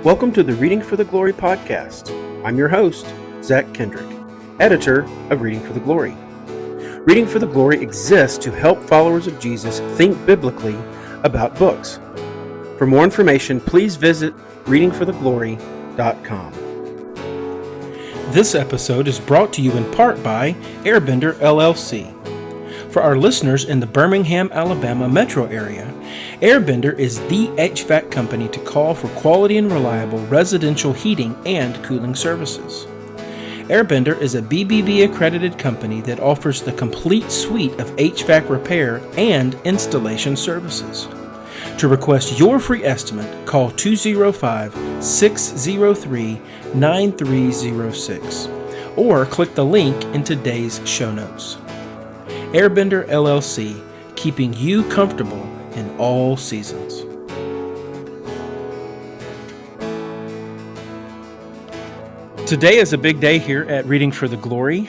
Welcome to the Reading for the Glory podcast. I'm your host, Zach Kendrick, editor of Reading for the Glory. Reading for the Glory exists to help followers of Jesus think biblically about books. For more information, please visit readingfortheglory.com. This episode is brought to you in part by Airbender LLC. For our listeners in the Birmingham, Alabama metro area, Airbender is the HVAC company to call for quality and reliable residential heating and cooling services. Airbender is a BBB accredited company that offers the complete suite of HVAC repair and installation services. To request your free estimate, call 205-603-9306 or click the link in today's show notes. Airbender LLC, keeping you comfortable in all seasons. Today is a big day here at Reading for the Glory.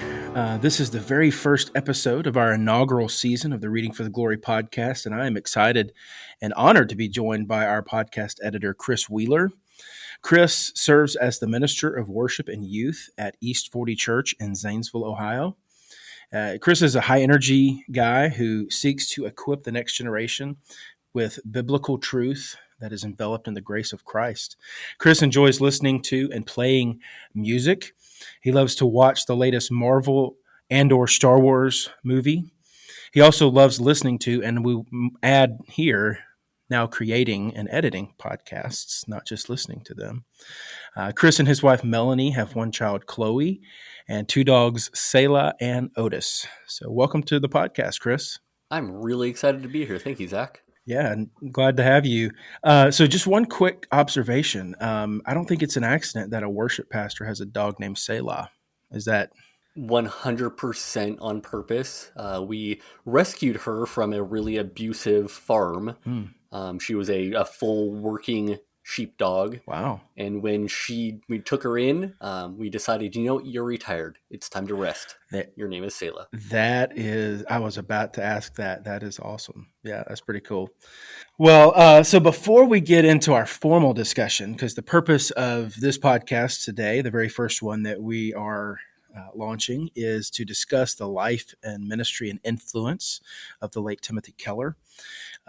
This is the very first episode of our inaugural season of the Reading for the Glory podcast, and I am excited and honored to be joined by our podcast editor, Chris Wheeler. Chris serves as the Minister of Worship and Youth at East 40 Church in Zanesville, Ohio. Chris is a high-energy guy who seeks to equip the next generation with biblical truth that is enveloped in the grace of Christ. Chris enjoys listening to and playing music. He loves to watch the latest Marvel and/or Star Wars movie. He also loves listening to, and we add here, now creating and editing podcasts, not just listening to them. Chris and his wife, Melanie, have one child, Chloe, and two dogs, Selah and Otis. So welcome to the podcast, Chris. I'm really excited to be here. Thank you, Zach. Yeah, and glad to have you. So just one quick observation. I don't think it's an accident that a worship pastor has a dog named Selah. Is that 100% on purpose? We rescued her from a really abusive farm. She was a full working sheepdog. Wow. And when we took her in, we decided, you're retired. It's time to rest. Your name is Selah. I was about to ask that. That is awesome. Yeah, that's pretty cool. Well, so before we get into our formal discussion, because the purpose of this podcast today, the very first one that we are launching, is to discuss the life and ministry and influence of the late Timothy Keller.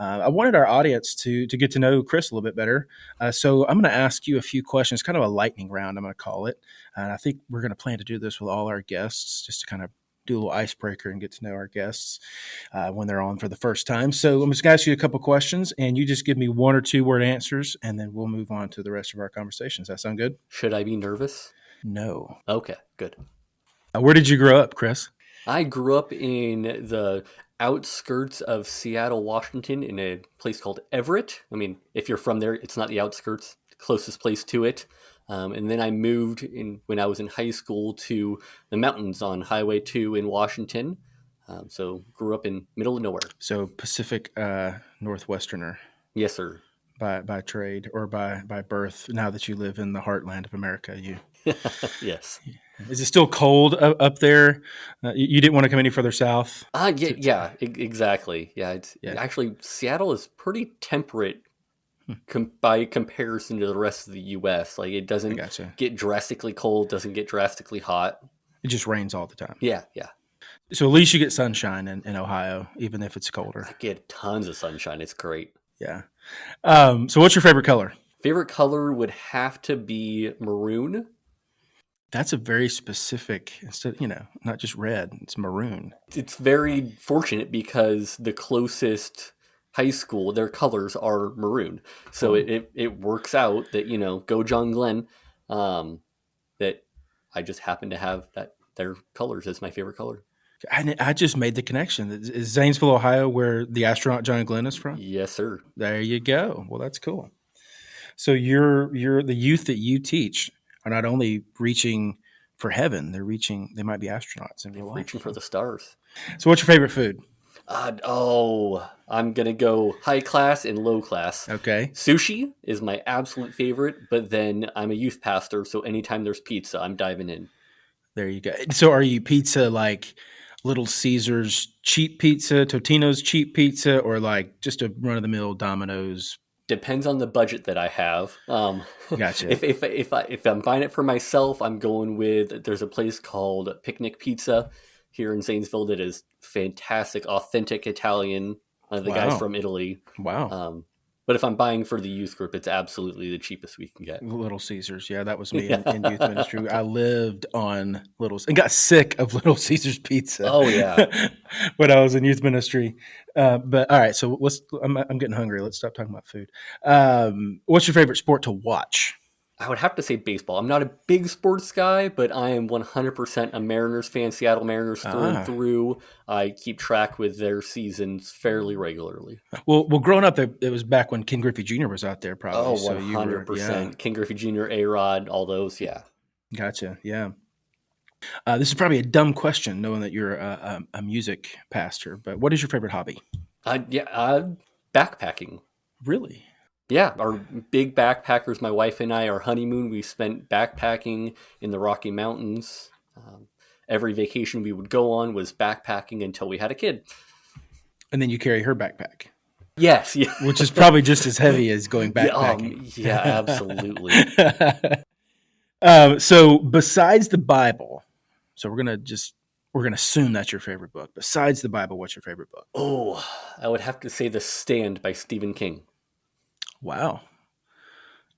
I wanted our audience to get to know Chris a little bit better. So I'm going to ask you a few questions, kind of a lightning round, I'm going to call it. And I think we're going to plan to do this with all our guests, just to kind of do a little icebreaker and get to know our guests when they're on for the first time. So I'm just going to ask you a couple questions, and you just give me 1 or 2 word answers, and then we'll move on to the rest of our conversation. Does that sound good? Should I be nervous? No. Okay, good. Where did you grow up, Chris? I grew up in the outskirts of Seattle, Washington, in a place called Everett. I mean, if you're from there, it's not the outskirts, the closest place to it. And then I moved when I was in high school to the mountains on Highway 2 in Washington. So grew up in middle of nowhere. So Pacific Northwesterner. Yes, sir. By trade or by birth, now that you live in the heartland of America. Yes. Is it still cold up there? You didn't want to come any further south? Exactly. Yeah, actually, Seattle is pretty temperate by comparison to the rest of the U.S. Like, it doesn't get drastically cold, doesn't get drastically hot. It just rains all the time. Yeah. So at least you get sunshine in Ohio, even if it's colder. I get tons of sunshine. It's great. Yeah. So what's your favorite color? Favorite color would have to be maroon. That's a very specific, instead, not just red, it's maroon. It's very fortunate because the closest high school, their colors are maroon. So it works out that, go John Glenn, that I just happen to have their colors as my favorite color. I just made the connection. Is Zanesville, Ohio, where the astronaut John Glenn is from? Yes, sir. There you go. Well, that's cool. So you're the youth that you teach are not only reaching for heaven, they might be astronauts in real life. Reaching for the stars. So what's your favorite food? I'm going to go high class and low class. Okay. Sushi is my absolute favorite, but then I'm a youth pastor, so anytime there's pizza, I'm diving in. There you go. So are you pizza like Little Caesars cheap pizza, Totino's cheap pizza, or like just a run-of-the-mill Domino's Depends on the budget that I have. Gotcha. If I'm buying it for myself, I'm going with, there's a place called Picnic Pizza here in Zanesville that is fantastic, authentic Italian. The guy's Wow. from Italy. Wow. But if I'm buying for the youth group, it's absolutely the cheapest we can get. Little Caesars. Yeah, that was me Yeah. in youth ministry. I lived on Little and got sick of Little Caesars pizza. Oh, yeah. When I was in youth ministry. But all right, so I'm getting hungry. Let's stop talking about food. What's your favorite sport to watch? I would have to say baseball. I'm not a big sports guy, but I am 100% a Mariners fan, Seattle Mariners through and through. I keep track with their seasons fairly regularly. Well, growing up, it was back when Ken Griffey Jr. was out there, probably. Oh, So 100%. King Griffey Jr., A-Rod, all those, yeah. Gotcha, yeah. This is probably a dumb question, knowing that you're a music pastor, but what is your favorite hobby? Backpacking. Really? Yeah, our big backpackers, my wife and I, our honeymoon, we spent backpacking in the Rocky Mountains. Every vacation we would go on was backpacking until we had a kid. And then you carry her backpack. Yes. Yeah. Which is probably just as heavy as going backpacking. Yeah, absolutely. So besides the Bible, so we're going to assume that's your favorite book. Besides the Bible, what's your favorite book? Oh, I would have to say The Stand by Stephen King. Wow.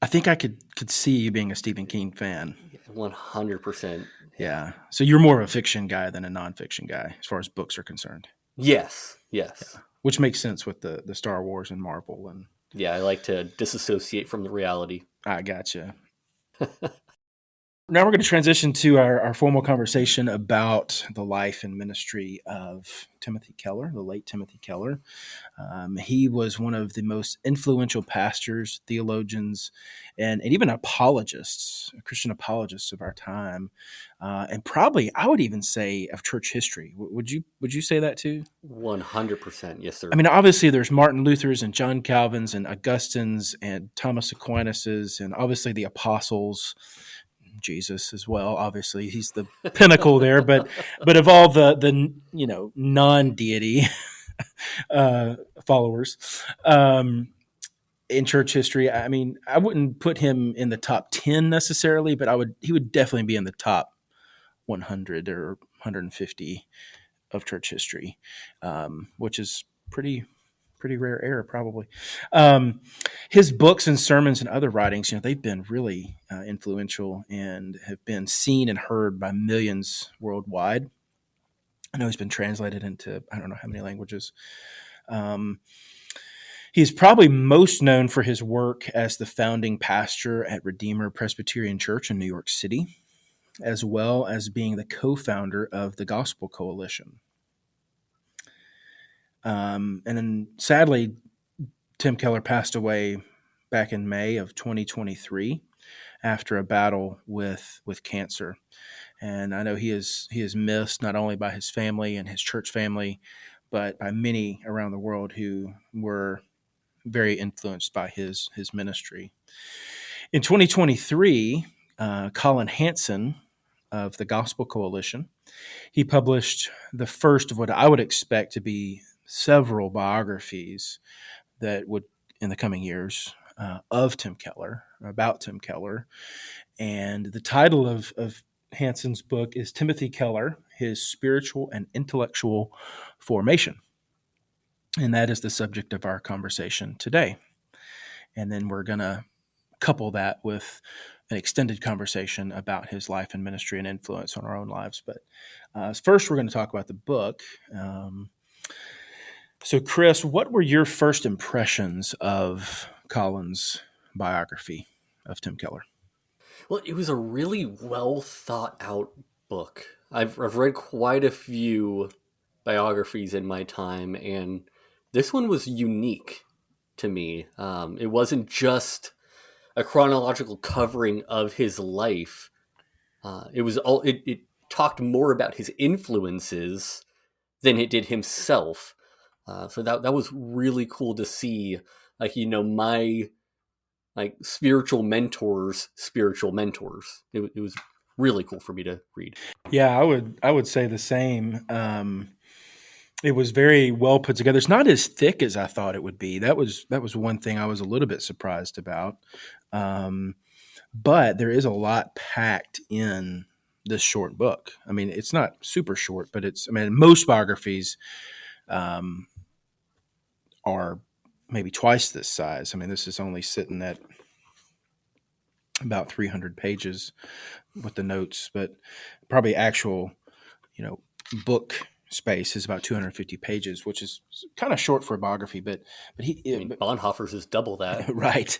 I think I could see you being a Stephen King fan. 100%. Yeah. So you're more of a fiction guy than a nonfiction guy as far as books are concerned. Yes. Yeah. Which makes sense with the Star Wars and Marvel. And yeah, I like to disassociate from the reality. I gotcha. Now we're going to transition to our formal conversation about the life and ministry of Timothy Keller, the late Timothy Keller. He was one of the most influential pastors, theologians, and even apologists, Christian apologists of our time, and probably I would even say of church history. Would you say that too? 100%, yes, sir. I mean, obviously there's Martin Luther's and John Calvin's and Augustine's and Thomas Aquinas's and obviously the apostles. Jesus as well. Obviously, he's the pinnacle there. But of all the non-deity followers in church history, I mean, I wouldn't put him in the top 10 necessarily, but he would definitely be in the top 100 or 150 of church history, which is pretty rare air, probably. His books and sermons and other writings, they've been really influential and have been seen and heard by millions worldwide. I know he's been translated into, I don't know how many languages. He's probably most known for his work as the founding pastor at Redeemer Presbyterian Church in New York City, as well as being the co-founder of the Gospel Coalition. And then sadly, Tim Keller passed away back in May of 2023 after a battle with cancer. And I know he is missed not only by his family and his church family, but by many around the world who were very influenced by his ministry. In 2023, Collin Hansen of the Gospel Coalition, he published the first of what I would expect to be several biographies that would, in the coming years, of Tim Keller, about Tim Keller. And the title of Hansen's book is Timothy Keller, His Spiritual and Intellectual Formation. And that is the subject of our conversation today. And then we're going to couple that with an extended conversation about his life and ministry and influence on our own lives. But first, we're going to talk about the book. So, Chris, what were your first impressions of Collin's biography of Tim Keller? Well, it was a really well thought out book. I've read quite a few biographies in my time, and this one was unique to me. It wasn't just a chronological covering of his life. It talked more about his influences than it did himself. So that was really cool to see, my spiritual mentors. It was really cool for me to read. Yeah, I would say the same. It was very well put together. It's not as thick as I thought it would be. That was one thing I was a little bit surprised about. Um, but there is a lot packed in this short book. I mean, it's not super short, but it's. I mean, most biographies um, are maybe twice this size. I mean, this is only sitting at about 300 pages with the notes, but probably actual, you know, book space is about 250 pages, which is kind of short for a biography, but I mean, Bonhoeffer's is double that. right.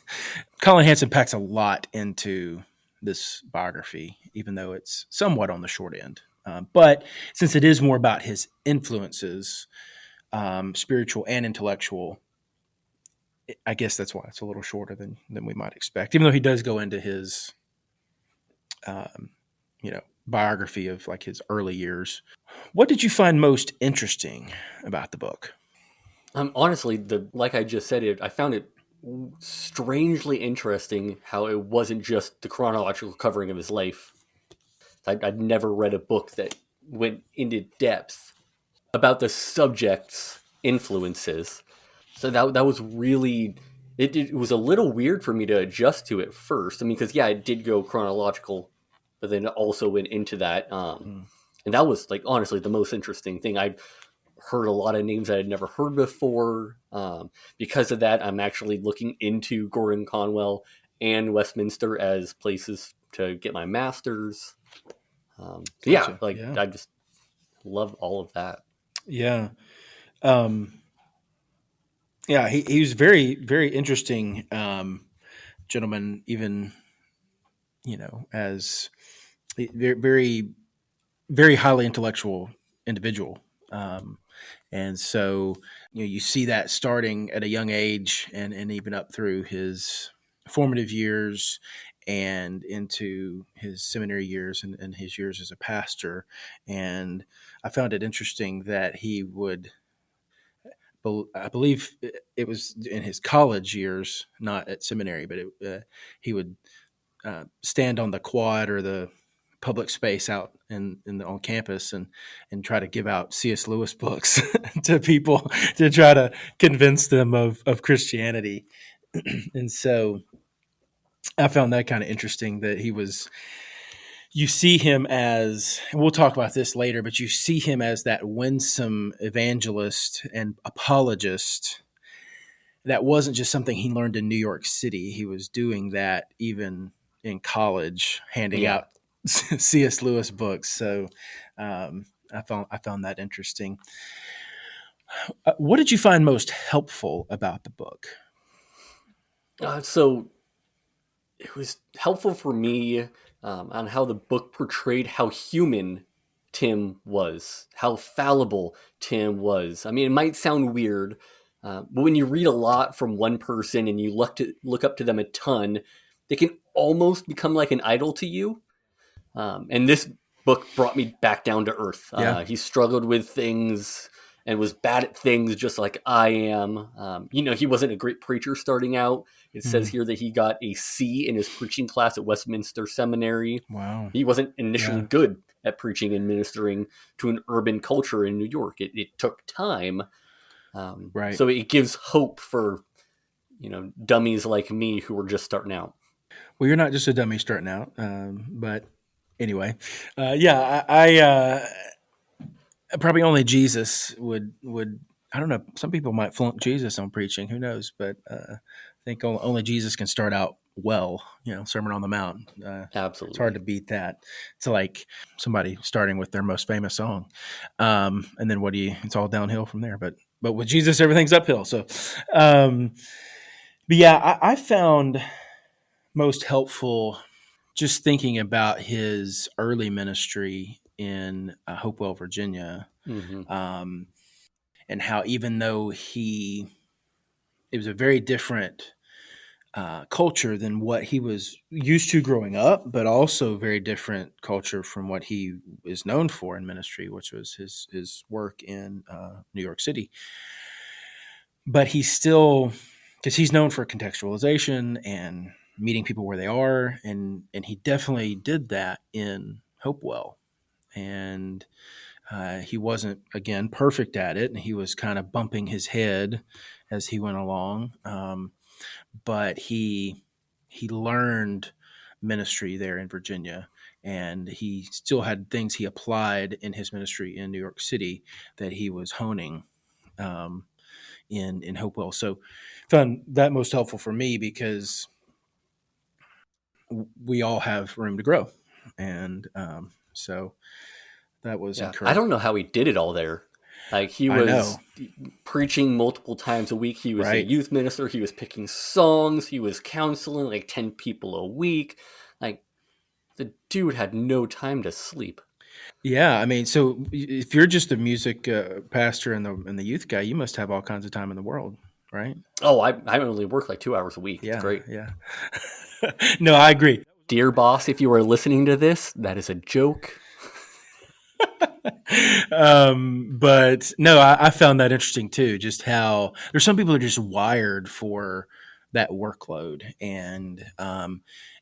Collin Hansen packs a lot into this biography, even though it's somewhat on the short end. But since it is more about his influences, spiritual and intellectual, I guess that's why it's a little shorter than we might expect. Even though he does go into his, um, biography of like his early years. What did you find most interesting about the book? Honestly, like I just said, I found it strangely interesting how it wasn't just the chronological covering of his life. I'd never read a book that went into depth about the subject's influences. So that was really it was a little weird for me to adjust to at first. I mean, because yeah, it did go chronological, but then it also went into that, Mm. and that was like honestly the most interesting thing. I heard a lot of names I had never heard before. Because of that, I'm actually looking into Gordon Conwell and Westminster as places to get my master's. Yeah, Gotcha. like Yeah. I just love all of that. Yeah. Um, yeah. He was very, very interesting gentleman, even, as very, very, very highly intellectual individual. Um, and so, you see that starting at a young age and even up through his formative years and into his seminary years and his years as a pastor. And I found it interesting that he would, I believe it was in his college years, not at seminary, but he would stand on the quad or the public space out on campus and try to give out C.S. Lewis books to people to try to convince them of Christianity. And so I found that kind of interesting that you see him as, and we'll talk about this later, but you see him as that winsome evangelist and apologist. That wasn't just something he learned in New York City. He was doing that even in college, handing Yeah. out C.S. Lewis books. So I found that interesting. What did you find most helpful about the book? So it was helpful for me on how the book portrayed how human Tim was, how fallible Tim was. I mean, it might sound weird, but when you read a lot from one person and you look up to them a ton, they can almost become like an idol to you. And this book brought me back down to earth. Yeah. He struggled with things and was bad at things just like I am. He wasn't a great preacher starting out. It says Mm, here that he got a C in his preaching class at Westminster Seminary. wow. He wasn't initially Yeah. good at preaching and ministering to an urban culture in New York. It took time. Right. So it gives hope for, dummies like me who were just starting out. Well, you're not just a dummy starting out, but anyway, yeah, I probably only Jesus would. I don't know. Some people might flunk Jesus on preaching. Who knows? But I think only Jesus can start out well. Sermon on the Mount. It's hard to Absolutely. beat that. It's like somebody starting with their most famous song, and then It's all downhill from there. But with Jesus, everything's uphill. So, but yeah, I found most helpful just thinking about his early ministry in Hopewell, Virginia, Hmm. um, and how even though it was a very different culture than what he was used to growing up, but also very different culture from what he is known for in ministry, which was his work in New York City. But he's still, because he's known for contextualization and meeting people where they are, and he definitely did that in Hopewell. And He wasn't, again, perfect at it, and he was kind of bumping his head as he went along. But he learned ministry there in Virginia, and he still had things he applied in his ministry in New York City that he was honing in Hopewell. So found that most helpful for me because we all have room to grow, and so that was Yeah, I encouraging. don't know how he did it all there. Like he I know, was preaching multiple times a week. He was a right? youth minister. He was picking songs. He was counseling like 10 people a week. Like the dude had no time to sleep. Yeah, I mean, so if you're just a music pastor and the youth guy, you must have all kinds of time in the world, right? Oh, I only work like 2 hours a week. It's Yeah, great. yeah. No, I agree. Dear boss, if you are listening to this, that is a joke. But no, I found that interesting too. Just how there's some people that are just wired for that workload, and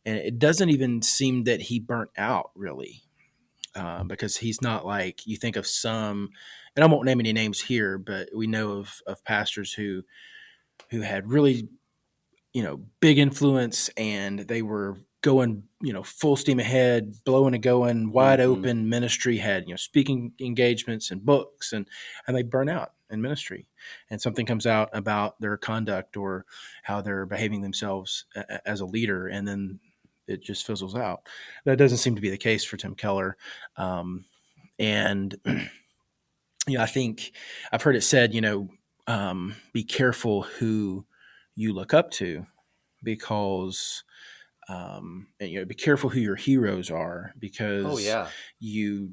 it doesn't even seem that he burnt out really, because he's not like you think of some. And I won't name any names here, but we know of pastors who had really big influence, and they were going full steam ahead, blowing and going, wide Mm-hmm. open ministry, had speaking engagements and books, and they burn out in ministry, and something comes out about their conduct or how they're behaving themselves as a leader, and then it just fizzles out. That doesn't seem to be the case for Tim Keller. And I think I've heard it said, be careful who you look up to, because and be careful who your heroes are, Oh because yeah. you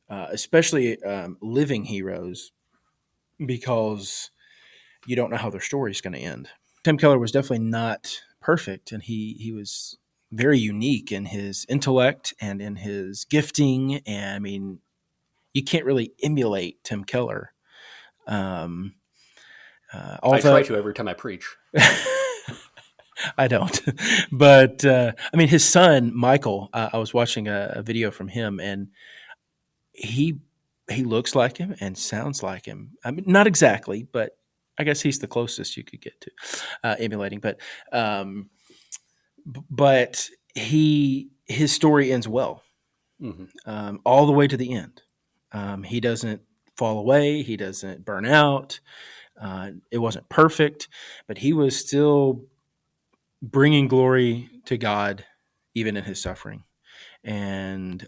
especially living heroes, because you don't know how their story is going to end. Tim Keller was definitely not perfect, and he was very unique in his intellect and in his gifting, and I mean, you can't really emulate Tim Keller. um, I try although to every time I preach. I don't. But I mean, his son Michael. I was watching a video from him, and he he looks like him and sounds like him. I mean, not exactly, but I guess he's the closest you could get to emulating. Um, but his story ends well, Mm-hmm. all the way to the end. He doesn't fall away. He doesn't burn out. It wasn't perfect, but he was still bringing glory to God, even in his suffering. And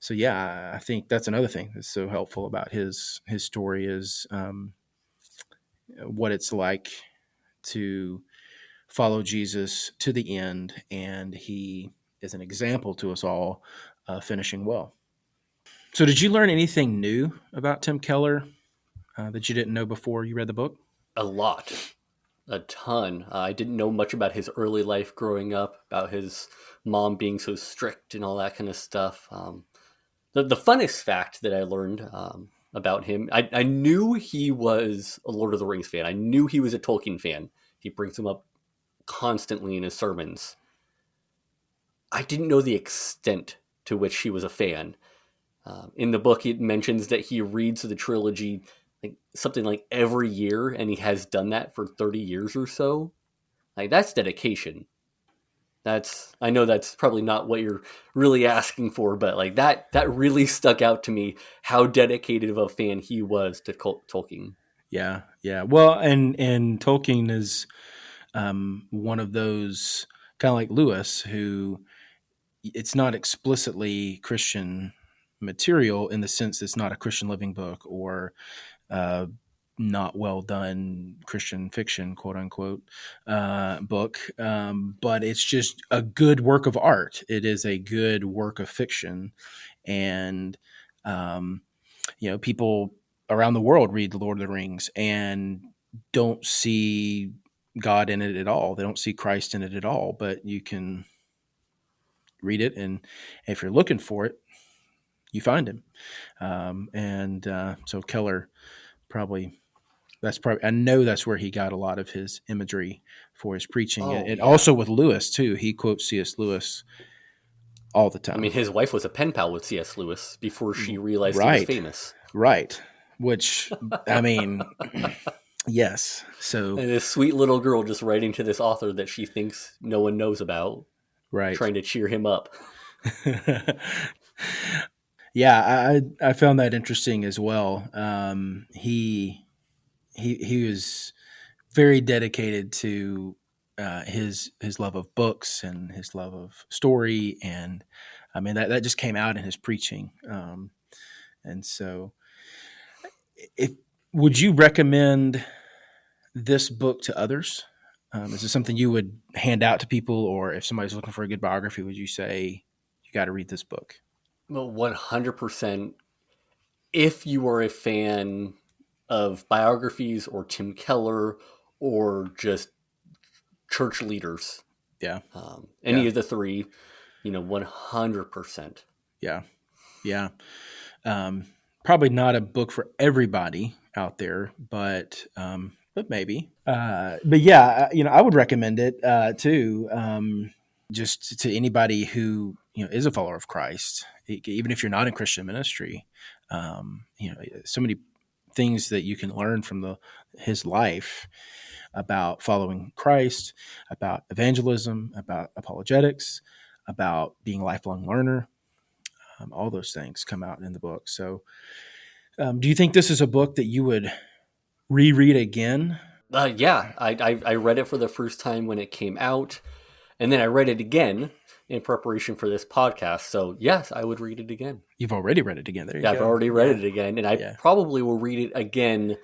so, yeah, I think that's another thing that's so helpful about his story is what it's like to follow Jesus to the end, and he is an example to us all, finishing well. So, did you learn anything new about Tim Keller that you didn't know before you read the book? A lot. A ton. I didn't know much about his early life growing up, about his mom being so strict and all that kind of stuff. The funnest fact that I learned about him, I knew he was a Lord of the Rings fan. I knew he was a Tolkien fan. He brings him up constantly in his sermons. I didn't know the extent to which he was a fan. In the book, it mentions that he reads the trilogy like something like every year, and he has done that for 30 years or so. Like that's dedication. I know that's probably not what you're really asking for, but like that really stuck out to me how dedicated of a fan he was to Tolkien. Yeah, yeah. Well, and Tolkien is one of those, kind of like Lewis, who it's not explicitly Christian material in the sense it's not a Christian living book or uh, not well done Christian fiction, quote unquote, book. But it's just a good work of art. It is a good work of fiction. And, um, people around the world read The Lord of the Rings and don't see God in it at all. They don't see Christ in it at all, but you can read it, and if you're looking for it, you find him. And so Keller probably I know that's where he got a lot of his imagery for his preaching, Oh and yeah. also with Lewis too. He quotes C.S. Lewis all the I mean, time. his wife was a pen pal with C.S. Lewis before she realized he was Right. famous. Right. Which, I mean, yes. So, And this sweet little girl just writing to this author that she thinks no one knows about, right. trying to cheer him up. Yeah, I found that interesting as well. He was very dedicated to his love of books and his love of story, and I mean that just came out in his preaching. And so, if would you recommend this book to others? Is this something you would hand out to people, or if somebody's looking for a good biography, would you say you got to read this book? Well, 100%. If you are a fan of biographies or Tim Keller or just church leaders, Yeah, any yeah, of the three, 100%. yeah, yeah. Um, Probably not a book for everybody out there, but maybe. But yeah, I would recommend it too. Just to anybody who is a follower of Christ, even if you're not in Christian ministry. So many things that you can learn from his life about following Christ, about evangelism, about apologetics, about being a lifelong learner. All those things come out in the book. So, do you think this is a book that you would reread again? Yeah, I read it for the first time when it came out, and then I read it again in preparation for this podcast. So yes, I would read it again. You've already read it again. There you Yeah, I've go. already read it again, and I Yeah. probably will read it again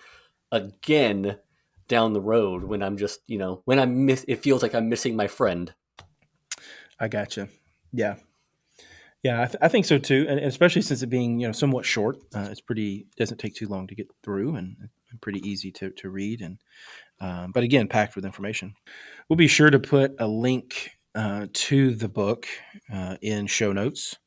down the road when I'm just when it feels like I'm missing my friend. I gotcha. Yeah. Yeah, I think so too, and especially since it being somewhat short, doesn't take too long to get through, and pretty easy to read, and but again, packed with information. We'll be sure to put a link to the book in show notes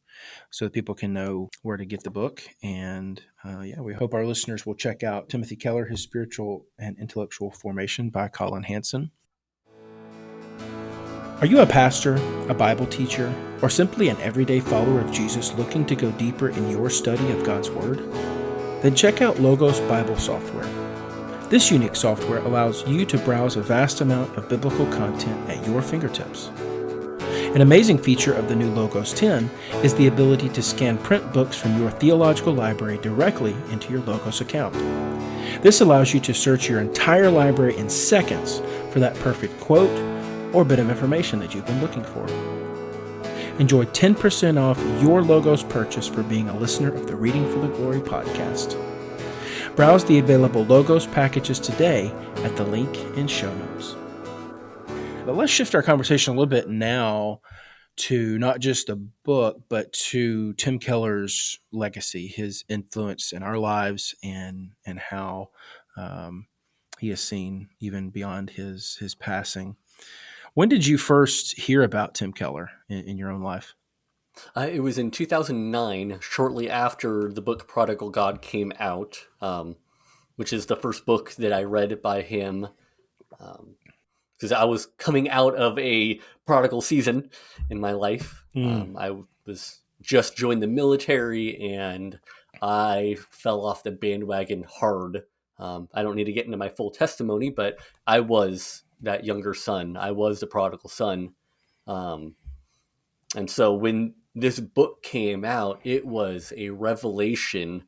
so that people can know where to get the book. And yeah, we hope our listeners will check out Timothy Keller, His Spiritual and Intellectual Formation by Collin Hansen. Are you a pastor, a Bible teacher, or simply an everyday follower of Jesus looking to go deeper in your study of God's Word? Then check out Logos Bible Software. This unique software allows you to browse a vast amount of biblical content at your fingertips. An amazing feature of the new Logos 10 is the ability to scan print books from your theological library directly into your Logos account. This allows you to search your entire library in seconds for that perfect quote or bit of information that you've been looking for. Enjoy 10% off your Logos purchase for being a listener of the Reading for the Glory podcast. Browse the available Logos packages today at the link in show notes. But let's shift our conversation a little bit now to not just the book, but to Tim Keller's legacy, his influence in our lives, and how he is seen even beyond his passing. When did you first hear about Tim Keller in your own life? It was in 2009, shortly after the book Prodigal God came out, which is the first book that I read by him. Because I was coming out of a prodigal season in my life. I was just joined the military, and I fell off the bandwagon hard. I don't need to get into my full testimony, but I was that younger son. I was the prodigal son. And so when this book came out, it was a revelation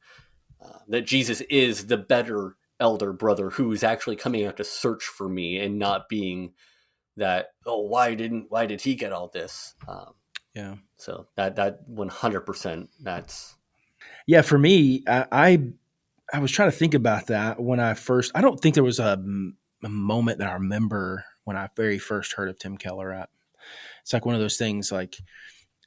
that Jesus is the better elder brother who is actually coming out to search for me, and not being that, oh, why did he get all this? Yeah. So that 100%, that's Yeah, for me, I was trying to think about that when I don't think there was a moment that I remember when I very first heard of Tim Keller. It's like one of those things, like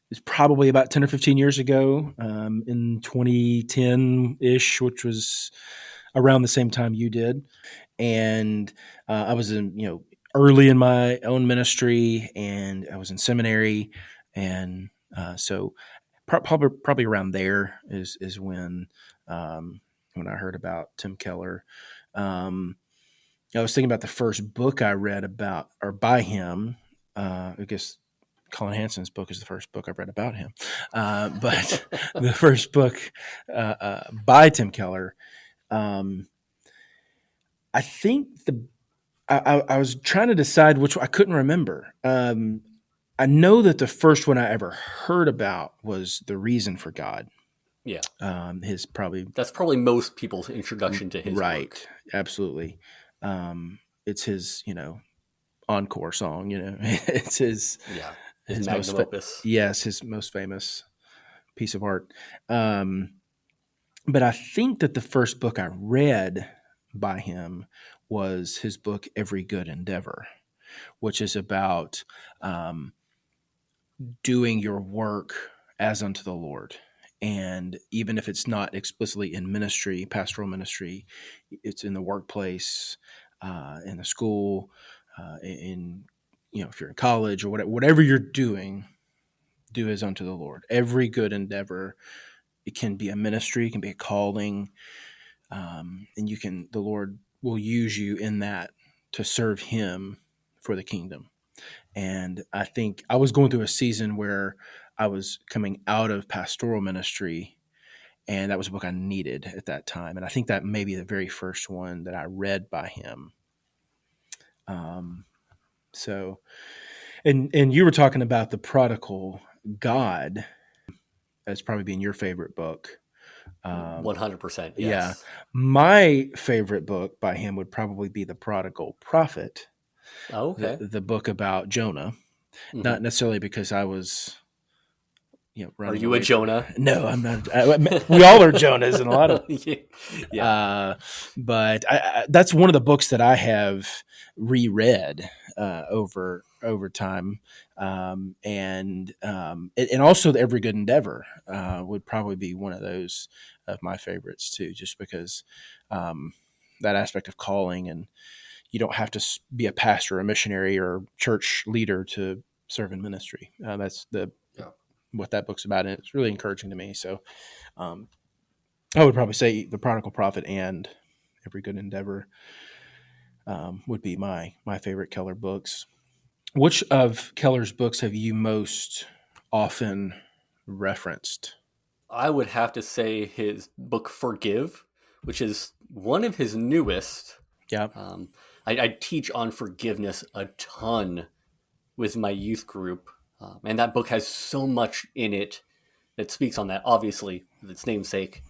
it's probably about 10 or 15 years ago, in 2010-ish, which was around the same time you did. And I was early in my own ministry, and I was in seminary. And so probably around there is when I heard about Tim Keller. I was thinking about the first book I read about or by him. I guess Collin Hansen's book is the first book I've read about him. But the first book by Tim Keller, um, I think I was trying to decide which one. I couldn't remember. I know that the first one I ever heard about was The Reason for God. Yeah. His probably That's probably most people's introduction to his right. work. Absolutely. It's his, encore song, it's his Magnum opus. Yes, his most famous piece of art. But I think that the first book I read by him was his book Every Good Endeavor, which is about doing your work as unto the Lord. And even if it's not explicitly in ministry, pastoral ministry, it's in the workplace, in the school, in if you're in college or whatever you're doing, do as unto the Lord. Every good endeavor, it can be a ministry, it can be a calling, and the Lord will use you in that to serve Him for the kingdom. And I think I was going through a season where I was coming out of pastoral ministry, and that was a book I needed at that time. And I think that may be the very first one that I read by him. So, and you were talking about the prodigal God as probably being your favorite book. 100%. Yes. Yeah. My favorite book by him would probably be The Prodigal Prophet. Oh, okay. The book about Jonah. Mm-hmm. Not necessarily because I was, Are you a Jonah? No, I'm not. We all are Jonahs in a lot of. Yeah. But that's one of the books that I have reread over time, and also the Every Good Endeavor would probably be one of those of my favorites too, just because that aspect of calling, and you don't have to be a pastor, or a missionary, or church leader to serve in ministry. That's what that book's about, and it's really encouraging to me. So I would probably say The Prodigal Prophet and Every Good Endeavor would be my favorite Keller books. Which of Keller's books have you most often referenced? I would have to say his book Forgive, which is one of his newest. Yeah. I teach on forgiveness a ton with my youth group. And that book has so much in it that speaks on that, obviously, its namesake.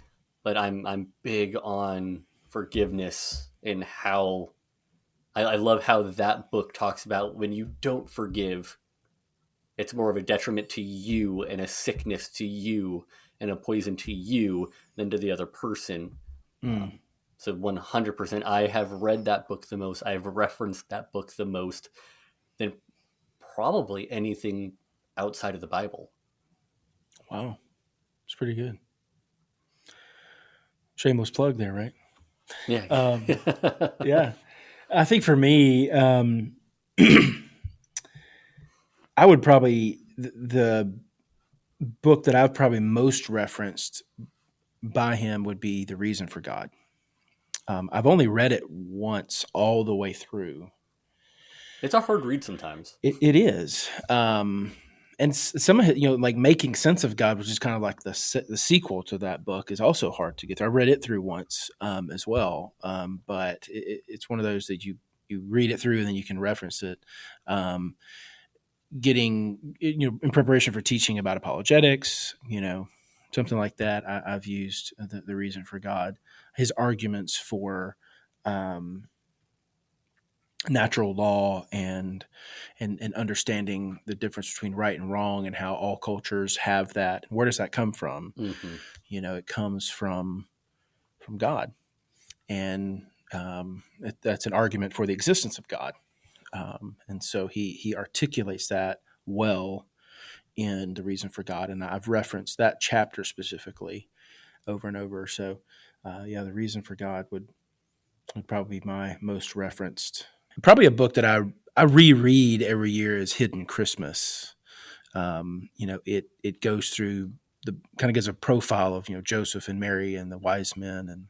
But I'm big on forgiveness and how I love how that book talks about when you don't forgive, it's more of a detriment to you and a sickness to you and a poison to you than to the other person. So 100%, I have read that book the most. I've referenced that book the most than probably anything outside of the Bible. Wow. It's pretty good. Shameless plug there, right? Yeah. Yeah. I think for me, I would probably, the book that I've probably most referenced by him would be The Reason for God. I've only read it once all the way through. It's a hard read sometimes. It is. And some of it, like Making Sense of God, which is kind of like the sequel to that book, is also hard to get through. I read it through once as well, but it's one of those that you read it through and then you can reference it. Getting in preparation for teaching about apologetics, something like that, I've used the Reason for God, his arguments for natural law and understanding the difference between right and wrong, and how all cultures have that. Where does that come from? Mm-hmm. It comes from God, and that's an argument for the existence of God. And so he articulates that well in The Reason for God, and I've referenced that chapter specifically over and over. So, The Reason for God would probably be my most referenced. Probably a book that I reread every year is Hidden Christmas. It goes through kind of gives a profile of Joseph and Mary and the wise men and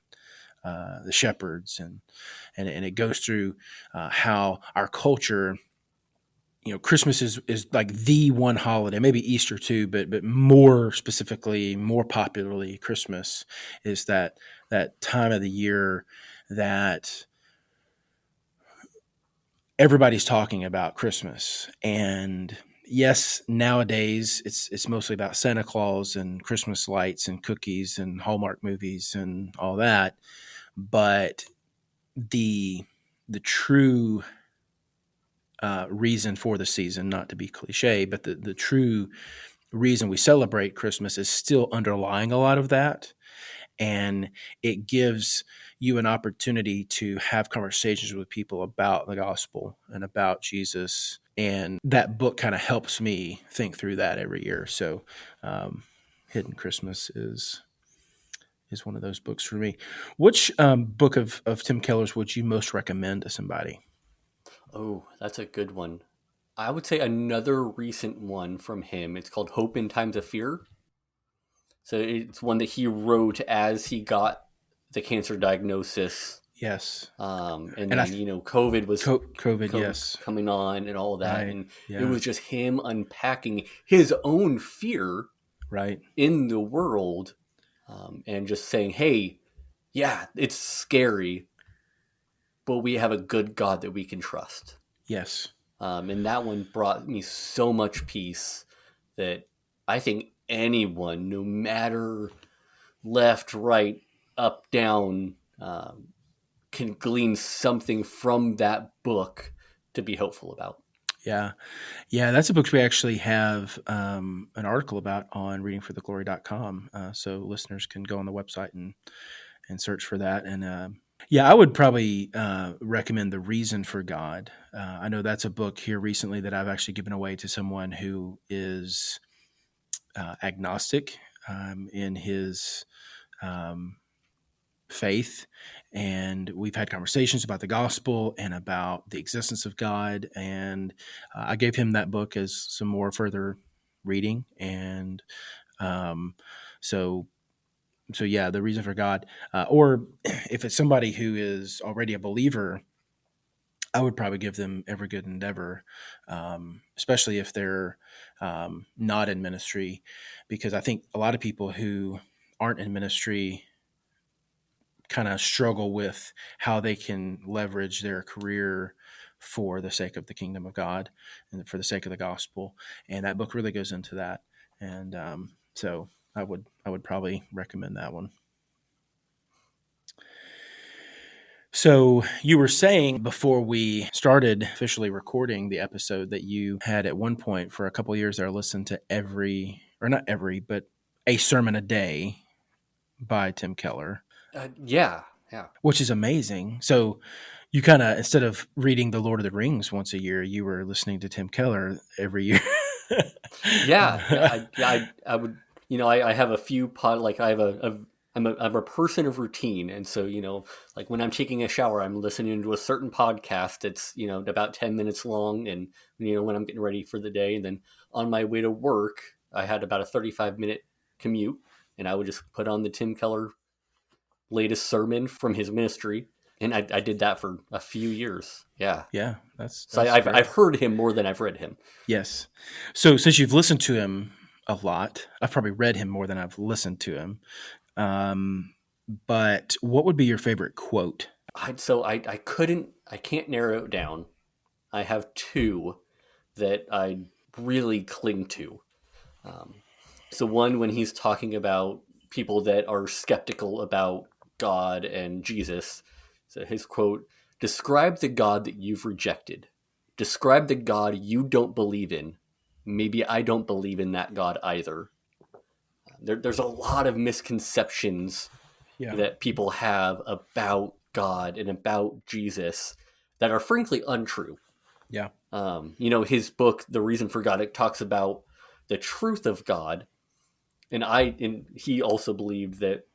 the shepherds, and it goes through how our culture Christmas is like the one holiday, maybe Easter too, but more specifically, more popularly, Christmas is that time of the year that everybody's talking about Christmas. And yes, nowadays it's mostly about Santa Claus and Christmas lights and cookies and Hallmark movies and all that. But the true reason for the season, not to be cliche, but the true reason we celebrate Christmas is still underlying a lot of that. And it gives you an opportunity to have conversations with people about the gospel and about Jesus. And that book kind of helps me think through that every year. So, Hidden Christmas is one of those books for me. Which book of Tim Keller's would you most recommend to somebody? Oh, that's a good one. I would say another recent one from him. It's called Hope in Times of Fear. So it's one that he wrote as he got the cancer diagnosis. Yes. And And then, COVID was COVID, yes. coming on and all that. Right. And Yeah. it was just him unpacking his own fear Right. in the world, and just saying, hey, yeah, it's scary, but we have a good God that we can trust. Yes. And that one brought me so much peace that I think anyone, no matter left, right, up, down, can glean something from that book to be hopeful about. Yeah. Yeah. That's a book we actually have an article about on readingfortheglory.com. So listeners can go on the website and search for that. And yeah, I would probably recommend The Reason for God. I know that's a book here recently that I've actually given away to someone who is agnostic in his faith, and we've had conversations about the gospel and about the existence of God. And I gave him that book as some more further reading. And so yeah, The Reason for God. Or if it's somebody who is already a believer, I would probably give them Every Good Endeavor, especially if they're not in ministry, because I think a lot of people who aren't in ministry kind of struggle with how they can leverage their career for the sake of the kingdom of God and for the sake of the gospel. And that book really goes into that. And so I would probably recommend that one. So you were saying before we started officially recording the episode that you had at one point for a couple of years there listened to not every, but a sermon a day by Tim Keller. Yeah. Which is amazing. So you kind of, instead of reading The Lord of the Rings once a year, you were listening to Tim Keller every year. Yeah. I would, I have a few I'm a person of routine. And so, like when I'm taking a shower, I'm listening to a certain podcast. It's, about 10 minutes long. And, when I'm getting ready for the day, and then on my way to work, I had about a 35-minute commute, and I would just put on the Tim Keller latest sermon from his ministry. And I did that for a few years. Yeah. Yeah. That's I've heard him more than I've read him. Yes. So since you've listened to him a lot, I've probably read him more than I've listened to him. But what would be your favorite quote? I can't narrow it down. I have two that I really cling to. So one, when he's talking about people that are skeptical about God and Jesus, so his quote, "Describe the God that you've rejected. Describe the God you don't believe in. Maybe I don't believe in that God either." There's a lot of misconceptions that people have about God and about Jesus that are frankly untrue. Yeah. His book, The Reason for God, it talks about the truth of God. And he also believed that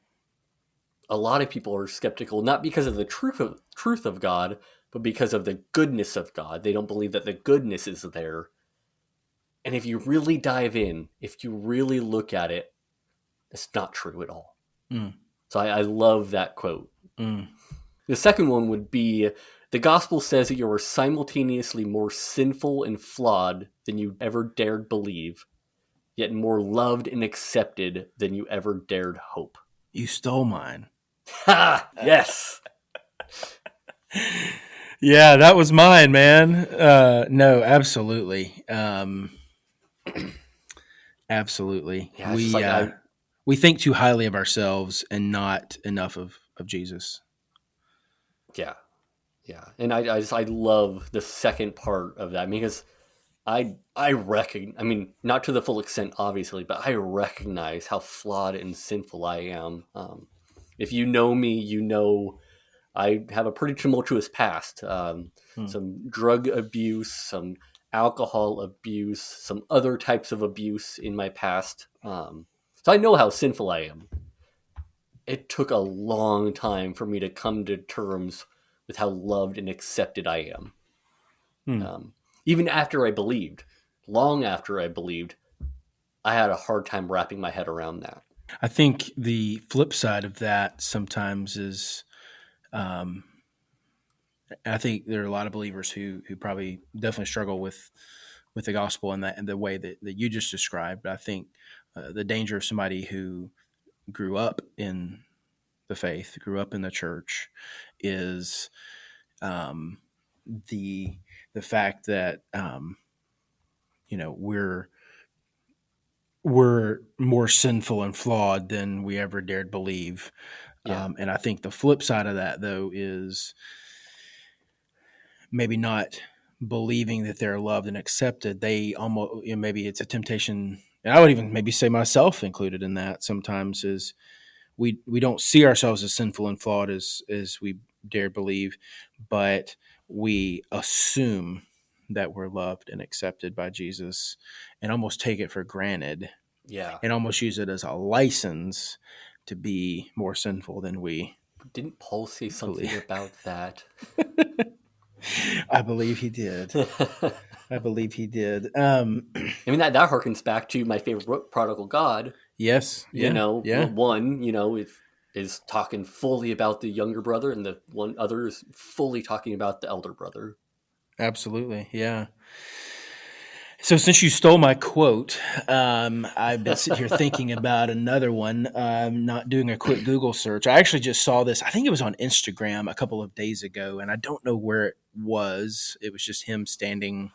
a lot of people are skeptical, not because of the truth of God, but because of the goodness of God. They don't believe that the goodness is there. And if you really dive in, if you really look at it, it's not true at all. So I love that quote. The second one would be The gospel says that you are simultaneously more sinful and flawed than you ever dared believe, yet more loved and accepted than you ever dared hope. You stole mine. Ha! Yes. Yeah, that was mine, man. No, absolutely. Absolutely. Yeah, it's just like We think too highly of ourselves and not enough of Jesus. yeah, yeah, and I love the second part of that because I recognize. I mean, not to the full extent, obviously, but I recognize how flawed and sinful I am. If you know me, you know I have a pretty tumultuous past. Some drug abuse, some alcohol abuse, some other types of abuse in my past. So I know how sinful I am. It took a long time for me to come to terms with how loved and accepted I am. Even after I believed, long after I believed, I had a hard time wrapping my head around that. I think the flip side of that sometimes is, I think there are a lot of believers who probably definitely struggle with the gospel and the way that you just described. But I think the danger of somebody who grew up in the faith, grew up in the church, is the fact that we're more sinful and flawed than we ever dared believe. Yeah. And I think the flip side of that, though, is maybe not believing that they're loved and accepted. They almost, maybe it's a temptation, and I would even maybe say myself included in that sometimes, is we don't see ourselves as sinful and flawed as we dare believe, but we assume that we're loved and accepted by Jesus and almost take it for granted. Yeah. And almost use it as a license to be more sinful than we. Didn't Paul say something about that? I believe he did. I believe he did. I mean, that harkens back to my favorite book, Prodigal God. Yes. Yeah. One, is talking fully about the younger brother, and the one other is fully talking about the elder brother. Absolutely. Yeah. So since you stole my quote, I've been sitting here thinking about another one. Not doing a quick Google search. I actually just saw this. I think it was on Instagram a couple of days ago, and I don't know where it was. It was just him standing,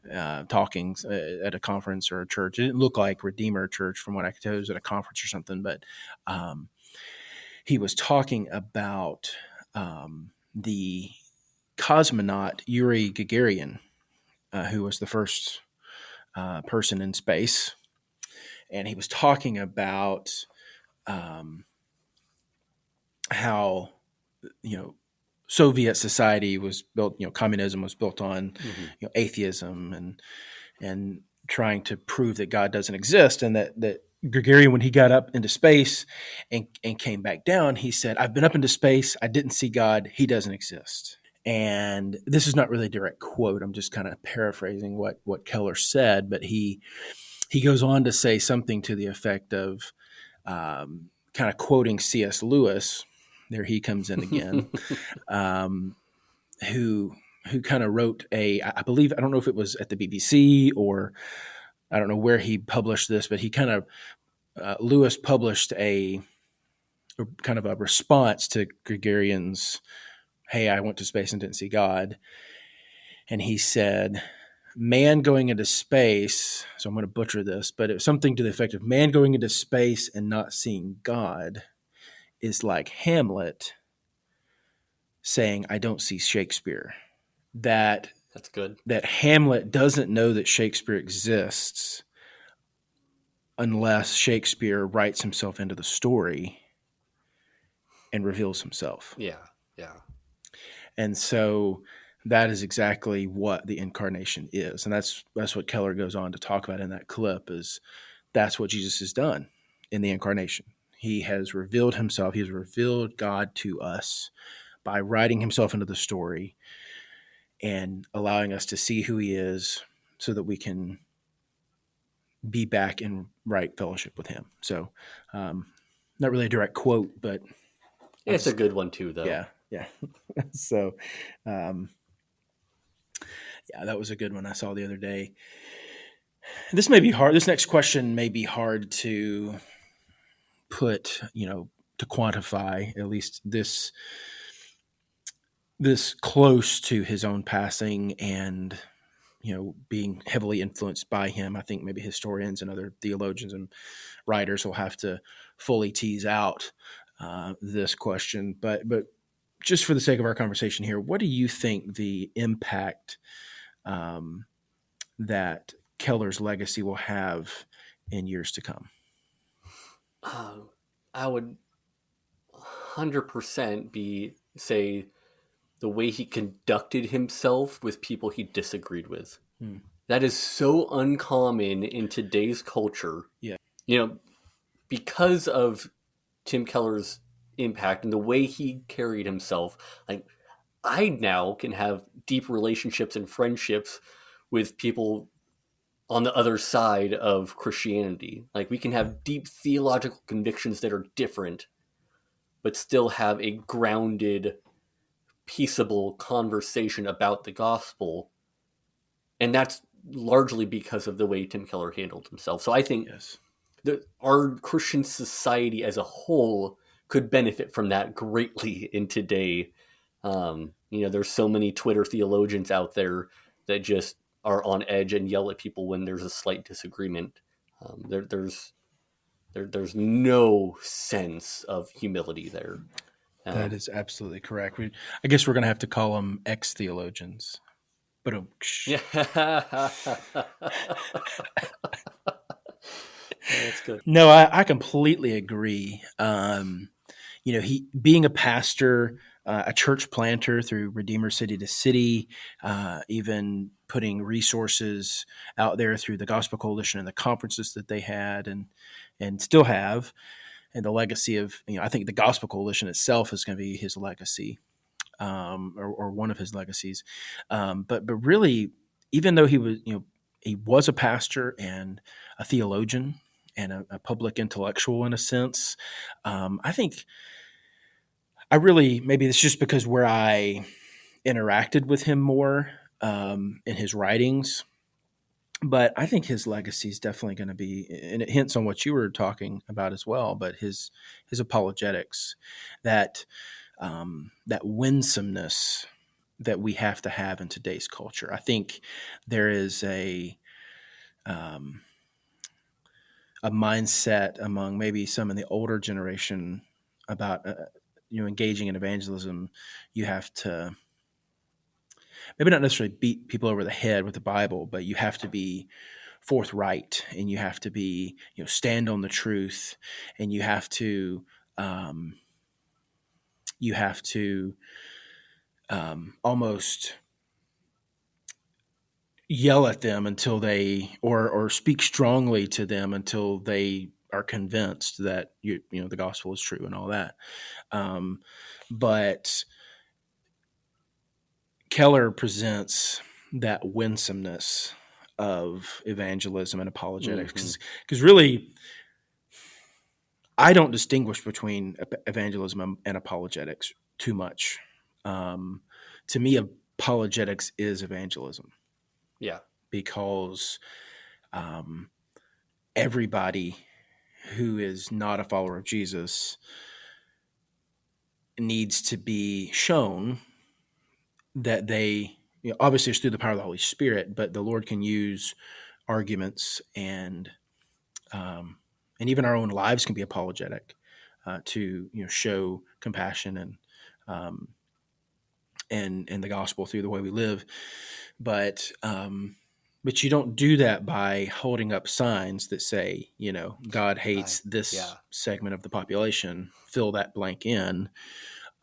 talking at a conference or a church. It didn't look like Redeemer Church from what I could tell. It was at a conference or something, but he was talking about the cosmonaut Yuri Gagarin, who was the first person in space. And he was talking about how, Soviet society was built, communism was built on atheism and trying to prove that God doesn't exist. And that Gagarin, when he got up into space and came back down, he said, "I've been up into space. I didn't see God. He doesn't exist." And this is not really a direct quote. I'm just kind of paraphrasing what Keller said, but he goes on to say something to the effect of kind of quoting C.S. Lewis. There he comes in again, who kind of wrote I believe, I don't know if it was at the BBC or I don't know where he published this, but he kind of, Lewis published a kind of a response to Gagarin's, "Hey, I went to space and didn't see God." And he said, "Man going into space," so I'm going to butcher this, but it was something to the effect of, "Man going into space and not seeing God is like Hamlet saying, 'I don't see Shakespeare.'" That's good. That Hamlet doesn't know that Shakespeare exists unless Shakespeare writes himself into the story and reveals himself. Yeah. And so that is exactly what the incarnation is. And that's what Keller goes on to talk about in that clip, is that's what Jesus has done in the incarnation. He has revealed himself. He has revealed God to us by writing himself into the story and allowing us to see who he is so that we can be back in right fellowship with him. So not really a direct quote, but it's a good one too, though. Yeah. Yeah. So, um, yeah, that was a good one I saw the other day. This may be hard. This next question may be hard to put, to quantify, at least this close to his own passing and being heavily influenced by him. I think maybe historians and other theologians and writers will have to fully tease out this question. But just for the sake of our conversation here, what do you think the impact that Keller's legacy will have in years to come? I would 100% say the way he conducted himself with people he disagreed with. That is so uncommon in today's culture. Yeah. Because of Tim Keller's impact and the way he carried himself, like I now can have deep relationships and friendships with people on the other side of Christianity. Like we can have deep theological convictions that are different, but still have a grounded, peaceable conversation about the gospel. And that's largely because of the way Tim Keller handled himself. So I think that our Christian society as a whole could benefit from that greatly in today. There's so many Twitter theologians out there that just are on edge and yell at people when there's a slight disagreement. There's no sense of humility there. That is absolutely correct. I guess we're going to have to call them ex-theologians. But yeah, that's good. No, I completely agree. He being a pastor, a church planter through Redeemer City to City, even putting resources out there through the Gospel Coalition and the conferences that they had and still have, and the legacy of, I think the Gospel Coalition itself is going to be his legacy, or one of his legacies. But really, even though he was a pastor and a theologian and a public intellectual in a sense, I think maybe it's just because where I interacted with him more in his writings, but I think his legacy is definitely going to be, and it hints on what you were talking about as well, but his apologetics, that winsomeness that we have to have in today's culture. I think there is a mindset among maybe some in the older generation about engaging in evangelism. You have to maybe not necessarily beat people over the head with the Bible, but you have to be forthright, and you have to be stand on the truth, and you have to almost yell at them until they or speak strongly to them until they are convinced that the gospel is true and all that. But Keller presents that winsomeness of evangelism and apologetics, because really, I don't distinguish between evangelism and apologetics too much. To me, apologetics is evangelism. Yeah, because everybody who is not a follower of Jesus needs to be shown that they, obviously it's through the power of the Holy Spirit, but the Lord can use arguments and even our own lives can be apologetic to show compassion and the gospel through the way we live. But you don't do that by holding up signs that say, God hates this segment of the population, fill that blank in.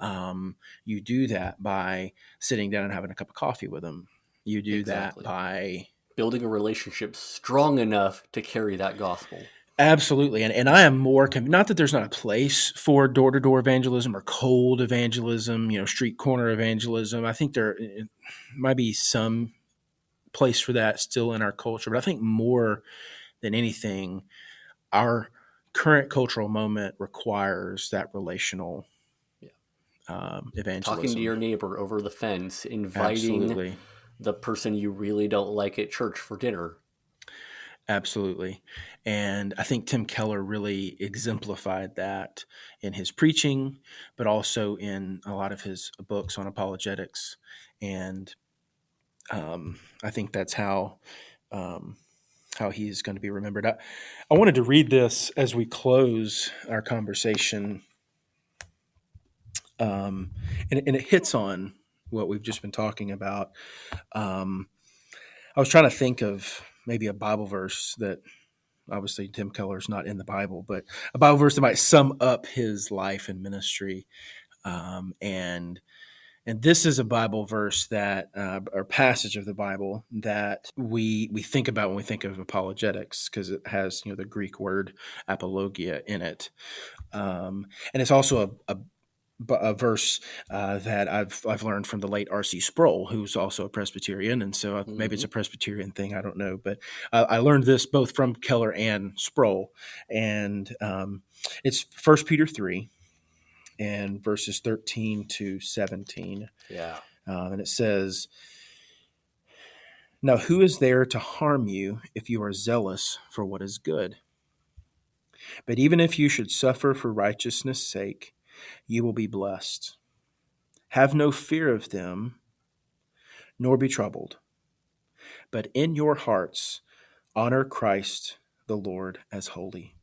You do that by sitting down and having a cup of coffee with them. You do that by building a relationship strong enough to carry that gospel. Absolutely. And I am more, not that there's not a place for door-to-door evangelism or cold evangelism, street corner evangelism. I think there might be some place for that still in our culture. But I think more than anything, our current cultural moment requires that relational Talking to evangelism. your neighbor over the fence, inviting Absolutely. the person you really don't like at church for dinner. Absolutely. And I think Tim Keller really exemplified that in his preaching, but also in a lot of his books on apologetics. And I think that's how he's going to be remembered. I wanted to read this as we close our conversation, and it hits on what we've just been talking about. I was trying to think of maybe a Bible verse that, obviously Tim Keller's not in the Bible, but a Bible verse that might sum up his life and ministry. And this is a Bible verse that, or passage of the Bible that we think about when we think of apologetics, because it has the Greek word apologia in it, and it's also a verse that I've learned from the late R.C. Sproul, who's also a Presbyterian, and so maybe it's a Presbyterian thing, I don't know, but I learned this both from Keller and Sproul, and it's 1 Peter 3 and verses 13 to 17. Yeah. And it says, "Now who is there to harm you if you are zealous for what is good? But even if you should suffer for righteousness' sake, you will be blessed. Have no fear of them, nor be troubled. But in your hearts honor Christ the Lord as holy,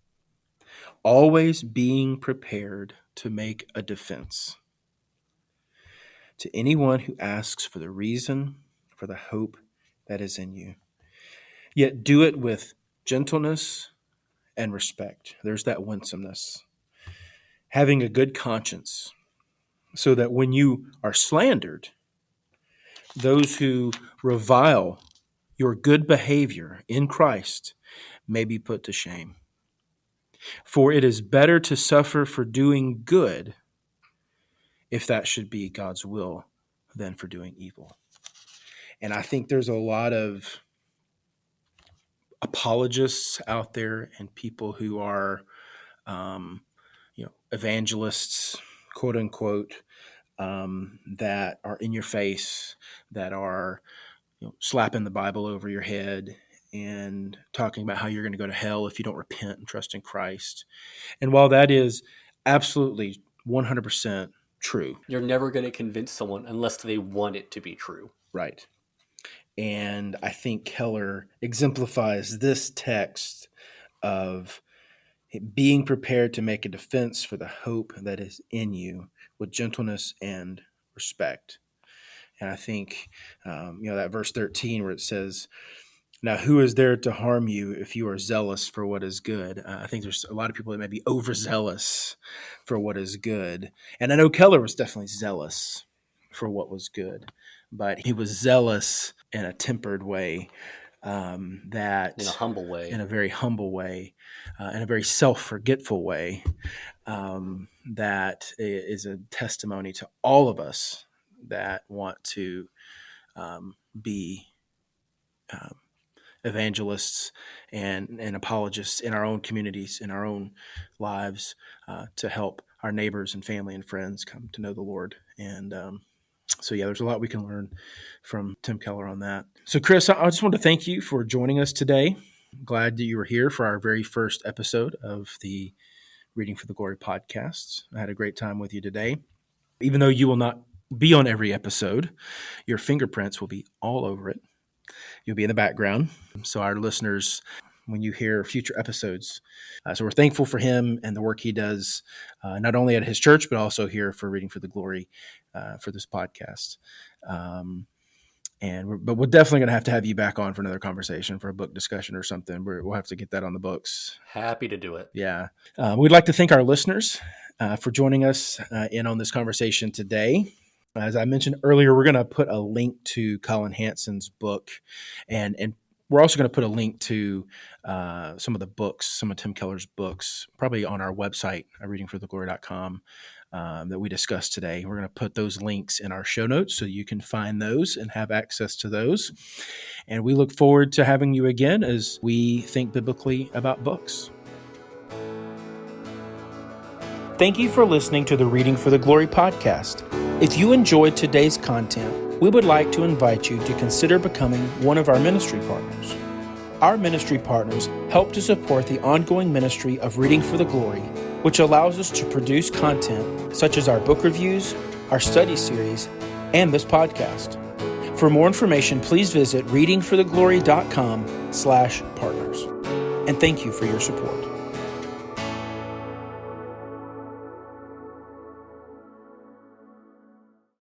always being prepared to make a defense to anyone who asks for the reason for the hope that is in you. Yet do it with gentleness and respect." There's that winsomeness. "Having a good conscience, so that when you are slandered, those who revile your good behavior in Christ may be put to shame. For it is better to suffer for doing good, if that should be God's will, than for doing evil." And I think there's a lot of apologists out there and people who are, evangelists, quote unquote, that are in your face, that are slapping the Bible over your head and talking about how you're going to go to hell if you don't repent and trust in Christ. And while that is absolutely 100% true, You're never going to convince someone unless they want it to be true. right? And I think Keller exemplifies this text of being prepared to make a defense for the hope that is in you with gentleness and respect. And I think, that verse 13 where it says, "Now who is there to harm you if you are zealous for what is good?" I think there's a lot of people that may be overzealous for what is good. And I know Keller was definitely zealous for what was good, but he was zealous in a tempered way, that In a humble way. in a very humble way, in a very self-forgetful way, that is a testimony to all of us that want to be evangelists and apologists in our own communities, in our own lives, to help our neighbors and family and friends come to know the Lord. And so, there's a lot we can learn from Tim Keller on that. So, Chris, I just want to thank you for joining us today. Glad that you were here for our very first episode of the Reading for the Glory podcast. I had a great time with you today. Even though you will not be on every episode, your fingerprints will be all over it. You'll be in the background. So our listeners, when you hear future episodes, so we're thankful for him and the work he does, not only at his church, but also here for Reading for the Glory, for this podcast. But we're definitely going to have you back on for another conversation, for a book discussion or something. We'll have to get that on the books. Happy to do it. Yeah. We'd like to thank our listeners for joining us in on this conversation today. As I mentioned earlier, we're going to put a link to Collin Hansen's book, and we're also going to put a link to some of the books, some of Tim Keller's books, probably on our website, readingfortheglory.com, that we discussed today. We're going to put those links in our show notes so you can find those and have access to those. And we look forward to having you again as we think biblically about books. Thank you for listening to the Reading for the Glory podcast. If you enjoyed today's content, we would like to invite you to consider becoming one of our ministry partners. Our ministry partners help to support the ongoing ministry of Reading for the Glory, which allows us to produce content such as our book reviews, our study series, and this podcast. For more information, please visit readingfortheglory.com/partners. And thank you for your support.